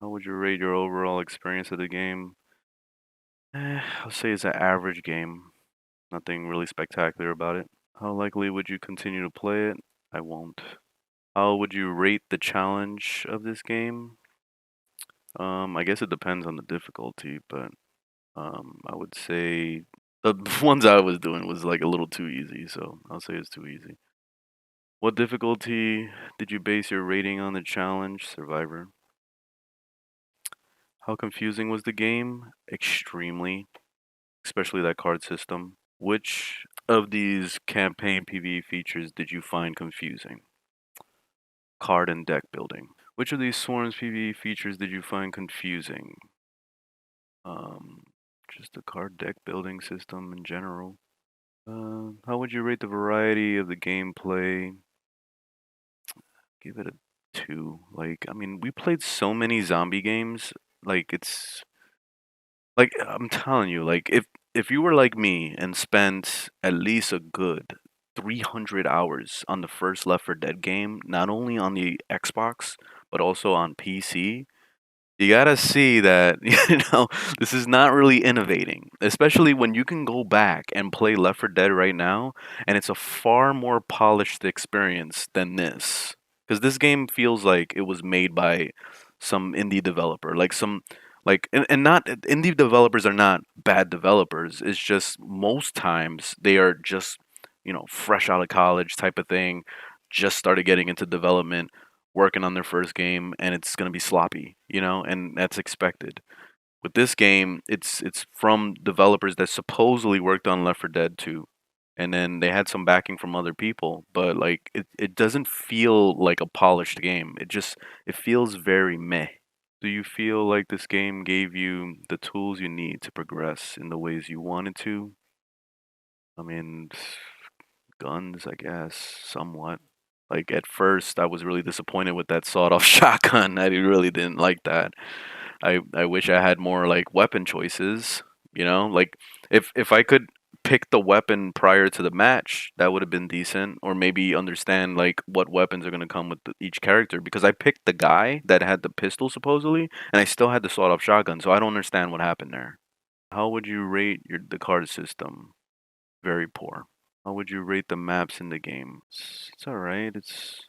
How would you rate your overall experience of the game? I'll say it's an average game. Nothing really spectacular about it. How likely would you continue to play it? I won't. How would you rate the challenge of this game? I guess it depends on the difficulty, but I would say the ones I was doing was like a little too easy, so I'll say it's too easy. What difficulty did you base your rating on the challenge? Survivor. How confusing was the game? Extremely, especially that card system. Which of these campaign PvE features did you find confusing? Card and deck building. Which of these Swarms PvE features did you find confusing? Um, just the card deck building system in general. How would you rate the variety of the gameplay? Give it a 2. Like, I mean, we played so many zombie games. Like, it's like I'm telling you, like if you were like me and spent at least a good 300 hours on the first Left 4 Dead game, not only on the Xbox but also on PC, you gotta see that this is not really innovating, especially when you can go back and play Left 4 Dead right now, and it's a far more polished experience than this. Because this game feels like it was made by some indie developer, like some like and not indie developers are not bad developers. It's just most times they are just fresh out of college type of thing, just started getting into development, working on their first game, and it's going to be sloppy, and that's expected. With this game, it's from developers that supposedly worked on Left 4 Dead 2, and then they had some backing from other people, but like it doesn't feel like a polished game. It feels very meh. Do you feel like this game gave you the tools you need to progress in the ways you wanted to? I mean, guns, I guess, somewhat. Like at first, I was really disappointed with that sawed-off shotgun. I really didn't like that. I wish I had more like weapon choices. Like if I could pick the weapon prior to the match, that would have been decent. Or maybe understand like what weapons are gonna come with each character. Because I picked the guy that had the pistol supposedly, and I still had the sawed-off shotgun. So I don't understand what happened there. How would you rate the card system? Very poor. How would you rate the maps in the game? It's all right. It's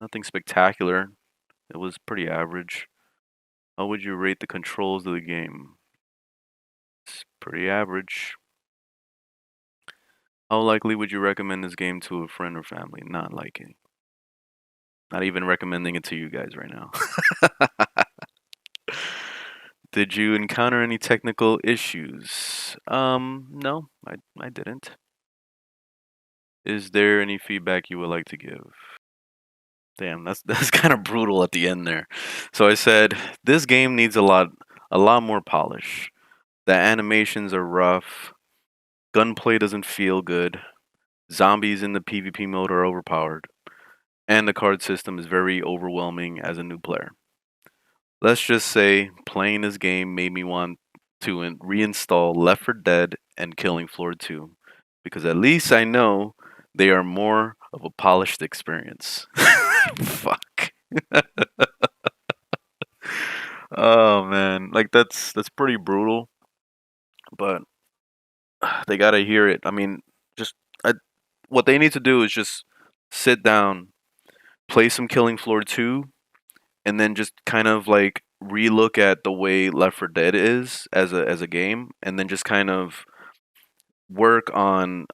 nothing spectacular. It was pretty average. How would you rate the controls of the game? It's pretty average. How likely would you recommend this game to a friend or family? Not liking. Not even recommending it to you guys right now. Did you encounter any technical issues? No, I didn't. Is there any feedback you would like to give? Damn, that's kind of brutal at the end there. So I said this game needs a lot more polish. The animations are rough. Gunplay doesn't feel good. Zombies in the PvP mode are overpowered, and the card system is very overwhelming as a new player. Let's just say playing this game made me want to reinstall Left 4 Dead and Killing Floor 2 because at least I know they are more of a polished experience. Fuck. Oh man, like that's pretty brutal, but they gotta hear it. I mean, just I, what they need to do is just sit down, play some Killing Floor 2, and then just kind of like relook at the way Left 4 Dead is as a game, and then just kind of work on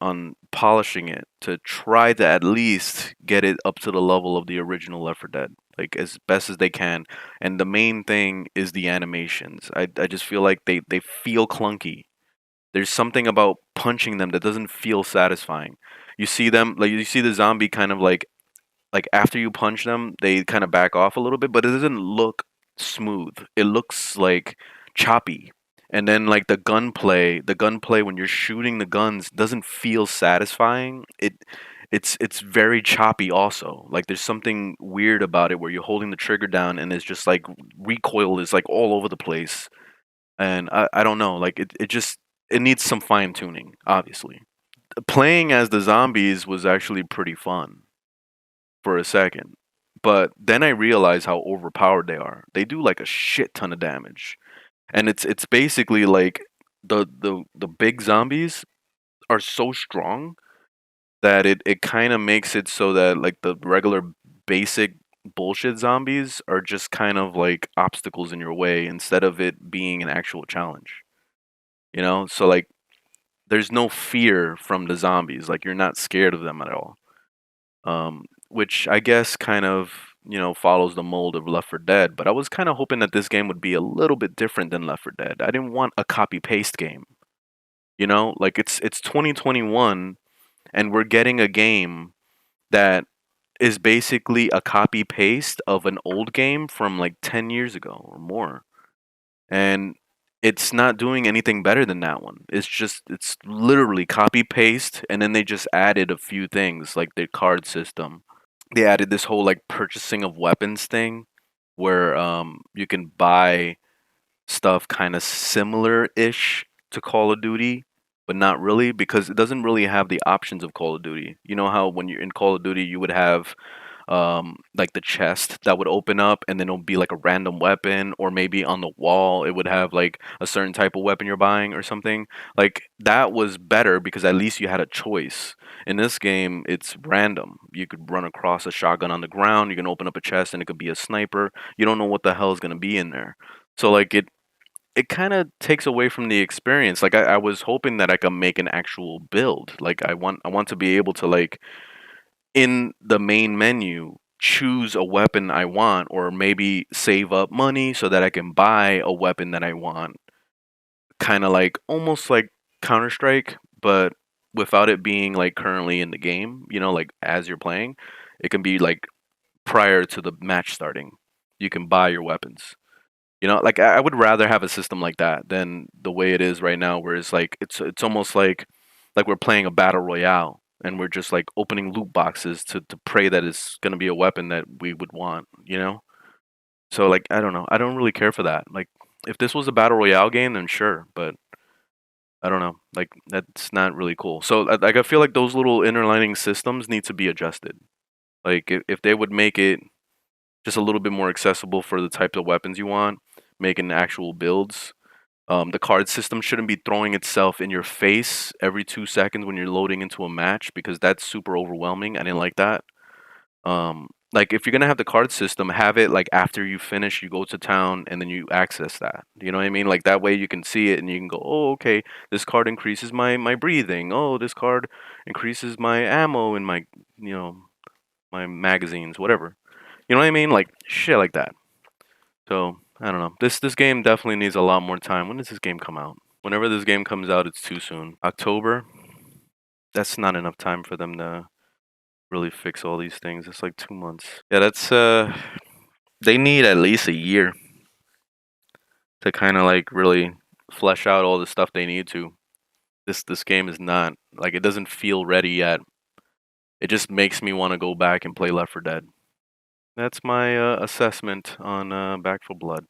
polishing it to try to at least get it up to the level of the original Left 4 Dead, like as best as they can. And the main thing is the animations. I just feel like they feel clunky. There's something about punching them that doesn't feel satisfying. You see them like you see the zombie kind of like after you punch them, they kind of back off a little bit, but it doesn't look smooth. It looks like choppy. And then like the gunplay when you're shooting the guns doesn't feel satisfying. It's very choppy also. Like there's something weird about it where you're holding the trigger down and it's just like recoil is like all over the place. And I don't know, like it needs some fine tuning, obviously. Playing as the zombies was actually pretty fun for a second. But then I realize how overpowered they are. They do like a shit ton of damage, and it's basically like the big zombies are so strong that it kind of makes it so that like the regular basic bullshit zombies are just kind of like obstacles in your way instead of it being an actual challenge. You know? So like there's no fear from the zombies. Like you're not scared of them at all. Which I guess kind of, follows the mold of Left 4 Dead, but I was kind of hoping that this game would be a little bit different than Left 4 Dead. I didn't want a copy paste game. Like it's 2021 and we're getting a game that is basically a copy paste of an old game from like 10 years ago or more. And it's not doing anything better than that one. It's literally copy paste and then they just added a few things like the card system. They added this whole like purchasing of weapons thing where you can buy stuff kind of similar-ish to Call of Duty, but not really because it doesn't really have the options of Call of Duty. You know how when you're in Call of Duty, you would have like the chest that would open up and then it'll be like a random weapon, or maybe on the wall it would have like a certain type of weapon you're buying or something. Like that was better because at least you had a choice. In this game, it's random. You could run across a shotgun on the ground, you can open up a chest and it could be a sniper. You don't know what the hell is going to be in there. So like it kind of takes away from the experience. Like I was hoping that I could make an actual build. Like I want to be able to like in the main menu choose a weapon I want, or maybe save up money so that I can buy a weapon that I want. Kind of like almost like Counter Strike, but without it being like currently in the game. Like as you're playing, it can be like prior to the match starting. You can buy your weapons. Like I would rather have a system like that than the way it is right now, where it's like it's almost like we're playing a battle royale and we're just like opening loot boxes to pray that it's gonna be a weapon that we would want. So like I don't know, I don't really care for that. Like if this was a battle royale game, then sure, but I don't know, like that's not really cool. So like I feel like those little interlining systems need to be adjusted. Like if they would make it just a little bit more accessible for the types of weapons you want, making actual builds. The card system shouldn't be throwing itself in your face every 2 seconds when you're loading into a match because that's super overwhelming. I didn't like that. Like if you're gonna have the card system, have it like after you finish, you go to town and then you access that. You know what I mean? Like that way you can see it and you can go, oh, okay, this card increases my breathing. Oh, this card increases my ammo in my you know my magazines, whatever. You know what I mean? Like shit like that. So I don't know. This game definitely needs a lot more time. When does this game come out? Whenever this game comes out, it's too soon. October. That's not enough time for them to really fix all these things. It's like 2 months. Yeah, that's they need at least a year to kind of like really flesh out all the stuff they need to. This game is not like it doesn't feel ready yet. It just makes me want to go back and play Left 4 Dead. That's my assessment on Back 4 Blood.